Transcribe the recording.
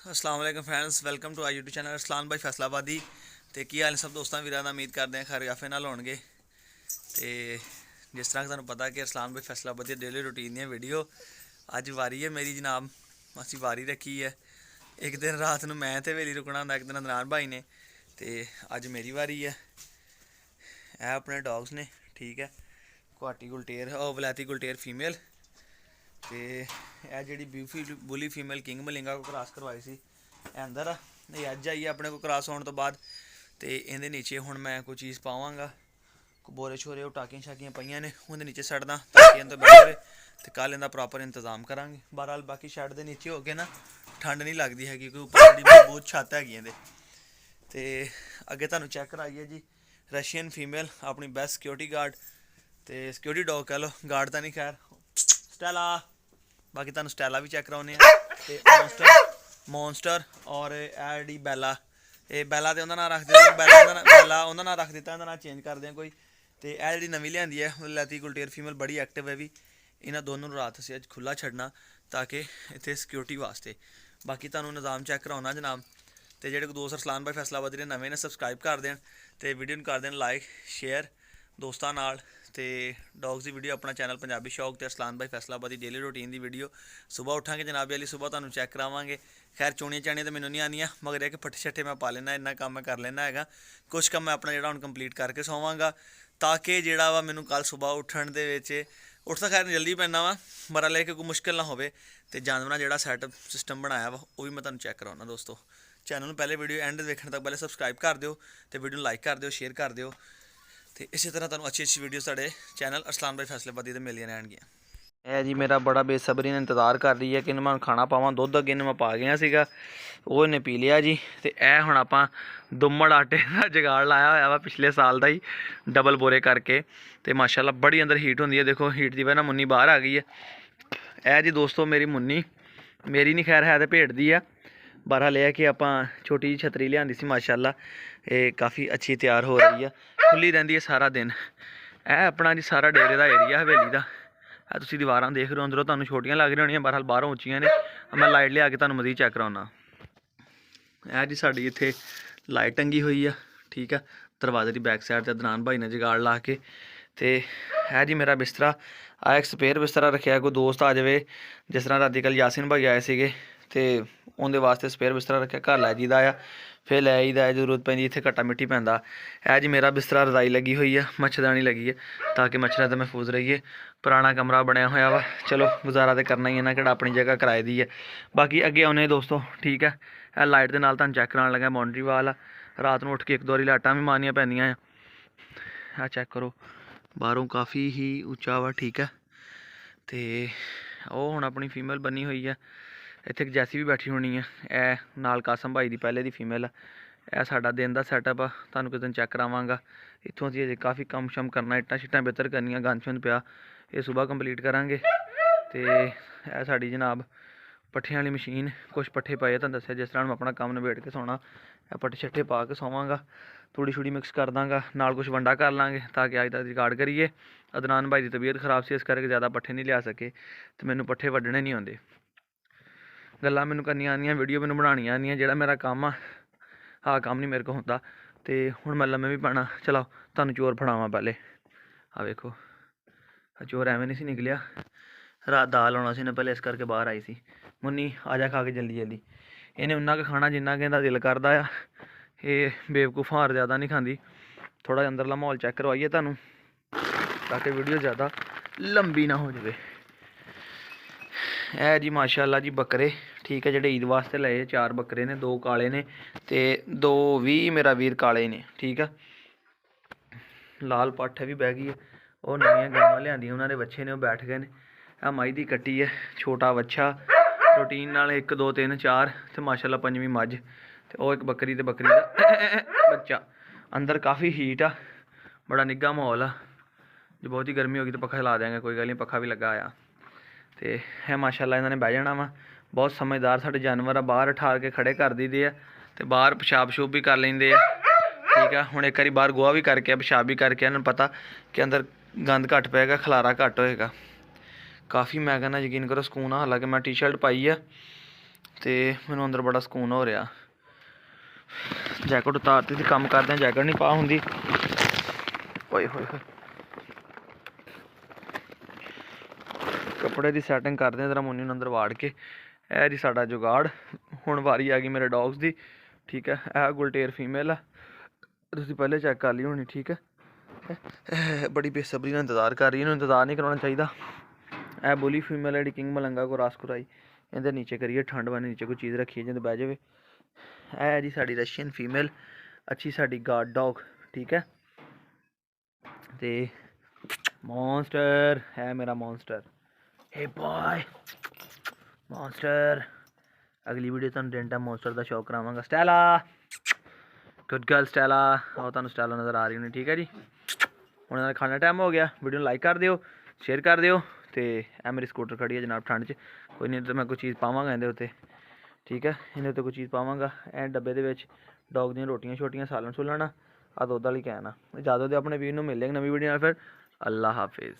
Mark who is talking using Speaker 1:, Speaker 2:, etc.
Speaker 1: अस्सलाम वालेकुम friends, welcome to our YouTube channel Arslan भाई फैसलाबादी। तो की हाल सब दोस्तों वीरां दा उम्मीद करते हैं खैर याफे नाल होणगे। तो जिस तरह तुहानूं पता कि अरसलान भाई फैसलाबादी डेली रूटीन दी वीडियो अज वारी है मेरी जनाब। असीं वारी रखी है। एक दिन रात नूं मैं ते वेली रुकना होंदा, एक दिन अदनान भाई ने, तो अज मेरी वारी है। यह अपने डॉग्स ने, ठीक है, गुआटी गुलटेर वलैती गुलटेर फीमेल, तो यह जी बुली फीमेल किंग मलिंगा को क्रॉस करवाई सी अंदर आ। ये अज आई है अपने को क्रॉस होने तो बाद। तो ये नीचे हुण मैं कोई चीज़ पावांगा, बोरे शोरे टाकियां शाकियां पईयां ने उहदे नीचे सड़दा ताकि इन्हें बैठे तो कल इनका प्रॉपर इंतजाम करांगे। बहरहाल बाकी शैड के नीचे हो के ना ठंड नहीं लगती है क्योंकि उपर बड़ी मजबूत छत हैगी इहदे। तो अगे तुहानूं चैक कराइए जी रशियन फीमेल अपनी बेस्ट सिक्योरिटी गार्ड, तो सिक्योरिटी डॉग कह लो, गार्ड तो नहीं खैर, स्टैला। बाकी तुहानूं स्टैला भी चैक कराउने तो मॉन्स्टर और ए जी बैला, ये बैला तो उन्होंने नाम रख दिता, बैला उन्होंने नाम रख दिता, नाम चेंज कर दें कोई। तो यह जी नवीं लियांदी है वलैती गुलटेर फीमेल, बड़ी एक्टिव है भी। इन्होंने दोनों रात असीं अज खुला छड्डना ताकि इत्थे सिक्योरिटी वास्ते। बाकी तुहानूं निज़ाम चैक कराउणा जनाब। तो जेह्ड़े दोस्त अरसलान भाई फैसलाबादी दे नवें ने सबसक्राइब कर देन, तो वीडियो नूं कर देन लाइक शेयर दोस्तां नाल। तो डॉग्स की वीडियो अपना चैनल पंजाबी शौक तो अरसलान भाई फैसलाबादी डेली रूटीन की वीडियो सुबह उठांगे जनाब वाली, सुबह तुहानूं चैक करावांगे। खैर चोनियां चानियां तो मैनूं नहीं आनियां, मगर एक पट्ठे छट्ठे मैं पा लेना, इन्ना काम मैं कर लेना हैगा। कुछ कम मैं अपना जिहड़ा हुण कंप्लीट करके सोवांगा ताकि जिहड़ा वा मैनूं कल सुबह उठण दे विच, उठ तां खैर जल्दी पैना वा, बहरहाल है कि कोई मुश्किल ना होवे। तो जानवरां जिहड़ा सैटअप सिस्टम बनाया वा वो भी मैं तुहानूं चैक कराउणा दोस्तों। चैनल में पहले वीडियो एंड देखने तक पहले सबसक्राइब कर दिओ, तो वीडियो लाइक कर दिओ, शेयर कर दिओ। तो इस तरह तुहानूं अच्छी अच्छी वीडियो साढ़े चैनल अरसलान भाई फैसलाबादी ते मिलदियां रहणगियां। यह जी मेरा बड़ा बेसब्री ने इंतज़ार कर रही है कि इन्हें मैं खाना पावां। दुद्ध अगे इन्हें मैं पा गया सीगा, वो इन्हें पी लिया जी। तो यह हुण आपां दुम्मड़ आटे का जुगाड़ लाया होया वा पिछले साल का ही, डबल बोरे करके। तो माशाल्लाह बड़ी अंदर हीट होंदी है, देखो हीट की वजह मुन्नी बाहर आ गई है। यह जी दोस्तों मेरी मुन्नी, मेरी नहीं खैर है तो भेड़ दी है। बहरहाल यह है कि आपां छोटी जी छतरी लियांदी सी, माशाल्लाह ये काफ़ी अच्छी तैयार हो रही है, खुली रहिंदी है सारा दिन। यह अपना जी सारा डेरे का एरिया हवेली का, तुसीं दीवारां देख रहे हो, अंदरों तुहानूं छोटियां लग रही होणियां, बहरहाल बाहरों उच्चियां ने। मैं लाइट लिया के तुहानूं मज़ीद चैक कराउणा। यह जी साडी इत्थे लाइट टंगी हुई है, ठीक है, दरवाजे की बैक साइड ते अदनान भाई ने जुगाड़ ला के। तो है जी मेरा बिस्तरा, आ एक स्पेयर बिस्तरा रखा, कोई दोस्त आ जाए, जिस तरह राती कल यासिन भाई आए थे, तो उनके वास्ते स्पेयर बिस्तरा रखा, घर लै जीदा आ, फिर लै आईदा है, जरूरत पैंदी इत्थे घट्टा मिट्टी पैंदा। है जी मेरा बिस्तरा, रजाई लगी हुई है, मच्छरदानी लगी है ताकि मच्छरों तो महफूज रहिए। पुराना कमरा बनया होया वा, चलो गुजारा तो करना ही है ना, कि अपनी जगह किराए दी है। बाकी अगे आने दोस्तों, ठीक है, यह लाइट के नाल तुहानूं चैक कराउण लगा बाउंड्री वाल आ। रात को उठ के एक दो बारी लाइटां भी मारनियां पैंदियां आ, चैक करो बाहरों काफ़ी ही उच्चा वा, ठीक है। तो वो हुण अपनी फीमेल बनी हुई है, इत्थे एक जैसी भी बैठी होनी है। यह नाल कासम भाई की पहले की फीमेल है। यह साडा दिन का सैटअप आ, तुहानूं किस दिन चैक करावांगा। इत्थों असीं अजे काफ़ी कम शम करना, इट्टां शिट्टां बेहतर करनियां, गंद शंद पिया, ये सुबह कंप्लीट करांगे। तो यह साडी जनाब पट्ठियां वाली मशीन, कुछ पट्ठे पाए तुहानूं दस्सिया, जिस तरह मैं अपना काम नबेड़ के सोना, पट्ठे छट्ठे पा के सोवांगा, थोड़ी थोड़ी मिक्स कर दांगा, नाल कुछ वंडा कर लांगे ताकि अज तक रिकॉर्ड करिए। अदनान भाई की तबीयत खराब सी, इस करके ज़्यादा पट्ठे नहीं लिया सके, तो मैनूं पट्ठे वड्डणे नहीं आउंदे। गल्लां मैनूं करनियां आंदियां, वीडियो मैनूं बनानियां आंदियां, जिहड़ा मेरा काम आ काम नहीं मेरे को होंदा। तो हुण मैं लम्मे भी पैना, चलो तुहानूं चोर फड़ावां पहले। आ वेखो चोर एवें नहीं सी निकलिया, रात दाल आउणा सी, इन्हें पहले इस करके बाहर आई सी। मुन्नी आ जा खा के जल्दी जल्दी, इन्हें उन्ना क खाना जिन्ना कि इहदा दिल करदा आ। ये बेवकूफ़ हार ज़्यादा नहीं खांदी। थोड़ा अंदरला माहौल चैक करवाइए तुहानूं ताकि वीडियो ज़्यादा लंबी ना हो जाए। है जी माशाल्लाह जी बकरे, ठीक है, जेह्ड़े ईद वास्ते लए 4 बकरे ने, 2 काले ने ते 2 भी मेरा वीर काले ने, ठीक है। लाल पट्ठ भी बह गई है, वो नवियां गावां लियांदियां, उन्होंने बच्चे ने, वो बैठ गए ने। आ माई दी कट्टी है, छोटा बच्चा प्रोटीन नाल 1 2 3 4, तो माशाल्लाह 5वीं मझ, तो वो एक बकरी, तो बकरी का बच्चा। अंदर काफ़ी हीट आ, बड़ा निग्घा माहौल आ, जो बहुत ही गर्मी होगी तो पक्खा चला देंगे, कोई गल नहीं, पक्खा भी लगा आया। तो है माशाल्लाह इन्होंने बह जाना वा, बहुत समझदार साढ़े जानवर आ, बाहर ठा के खड़े कर दीदे आ, तो बाहर पेशाब शूब भी कर लेंदे आ, ठीक है। हुण एक बारी बाहर गोहा भी करके, पेशाब भी करके, इन्होंने पता कि अंदर गंद घट पेगा, खलारा घट होएगा। काफ़ी मैं कहना यकीन करो सुकून आ, हालांकि मैं टी शर्ट पाई है, ਤੇ ਮੈਨੂੰ ਅੰਦਰ ਬੜਾ ਸਕੂਨ ਹੋ ਰਿਹਾ। ਜੈਕਟ ਉਤਾਰਤੀ ਸੀ, ਕੰਮ ਕਰਦਿਆਂ ਜੈਕਟ ਨਹੀਂ ਪਾ ਹੁੰਦੀ। ਓਏ ਹੋਏ ਹੋਏ, ਕੱਪੜੇ ਦੀ ਸੈਟਿੰਗ ਕਰਦੇ ਹਾਂ ਮੋਨੀ ਨੂੰ ਅੰਦਰ ਵਾੜ ਕੇ। ਇਹ ਜੀ ਸਾਡਾ ਜੁਗਾੜ। ਹੁਣ ਵਾਰੀ ਆ ਗਈ ਮੇਰੇ ਡੌਗਸ ਦੀ, ਠੀਕ ਹੈ। ਇਹ ਗੁਲਟੇਰ ਫੀਮੇਲ ਆ, ਤੁਸੀਂ ਪਹਿਲੇ ਚੈੱਕ ਕਰ ਲਈ ਹੋਣੀ, ਠੀਕ ਹੈ। ਬੜੀ ਬੇਸਬਰੀ ਨਾਲ ਇੰਤਜ਼ਾਰ ਕਰ ਰਹੀ ਹੈ, ਇਹਨੂੰ ਇੰਤਜ਼ਾਰ ਨਹੀਂ ਕਰਾਉਣਾ ਚਾਹੀਦਾ। ਇਹ ਬੋਲੀ ਫੀਮੇਲ ਜਿਹੜੀ ਕਿੰਗ ਮਲੰਗਾ ਕੋ ਰਾਸ ਕੁਰਾਈ, ਇਹਦੇ ਨੀਚੇ ਕਰੀਏ ਠੰਡ ਵਾਲੇ ਨੀਚੇ ਕੋਈ ਚੀਜ਼ ਰੱਖੀਏ ਜਿਹਦੇ ਬਹਿ ਜਾਵੇ। ਇਹ ਜੀ ਸਾਡੀ ਰਸ਼ੀਅਨ ਫੀਮੇਲ, ਅੱਛੀ ਸਾਡੀ ਗਾਰਡ ਡੌਗ, ਠੀਕ ਹੈ। ਤੇ ਮੌਨਸਟਰ ਹੈ ਮੇਰਾ ਮੌਨਸਟਰ। Hey boy monster. ਅਗਲੀ ਵੀਡੀਓ ਤੁਹਾਨੂੰ ਡੈਂਟਾ ਮੌਨਸਟਰ ਦਾ ਸ਼ੌਕ ਕਰਾਵਾਂਗਾ। Stella, good girl Stella. ਉਹ ਤੁਹਾਨੂੰ ਸਟੈਲਾ ਨਜ਼ਰ ਆ ਰਹੀ ਹੋਣੀ, ਠੀਕ ਹੈ ਜੀ। ਹੁਣ ਇਹਨਾਂ ਦਾ ਖਾਣਾ ਟਾਈਮ ਹੋ ਗਿਆ। ਵੀਡੀਓ ਨੂੰ ਲਾਈਕ ਕਰ ਦਿਓ, ਸ਼ੇਅਰ ਕਰ ਦਿਓ। ਤੇ ਇਹ ਮੇਰੀ ਸਕੂਟਰ ਖੜੀ ਹੈ ਜਨਾਬ ਠੰਡ 'ਚ, ਕੋਈ ਨਹੀਂ ਤਾਂ ਮੈਂ ਕੋਈ ਚੀਜ਼ ਪਾਵਾਂਗਾ ਇਹਦੇ ਉੱਤੇ, ਠੀਕ ਹੈ। ਇਹਦੇ ਉੱਤੇ ਕੋਈ ਚੀਜ਼ ਪਾਵਾਂਗਾ। ਇਹ ਡੱਬੇ ਦੇ ਵਿੱਚ ਡੌਗ ਦੀਆਂ ਰੋਟੀਆਂ ਛੋਟੀਆਂ, ਸਾਲਣ ਸੁਲਣ ਆ ਦੁੱਧ ਵਾਲੀ ਕੈਨ ਆ। ਇਜਾਜ਼ਤ ਦਿਓ, ਆਪਣੇ ਵੀਰ ਨੂੰ ਮਿਲਦੇ ਨਵੀਂ ਵੀਡੀਓ ਨਾਲ। ਫਿਰ ਅੱਲਾ ਹਾਫਿਜ਼।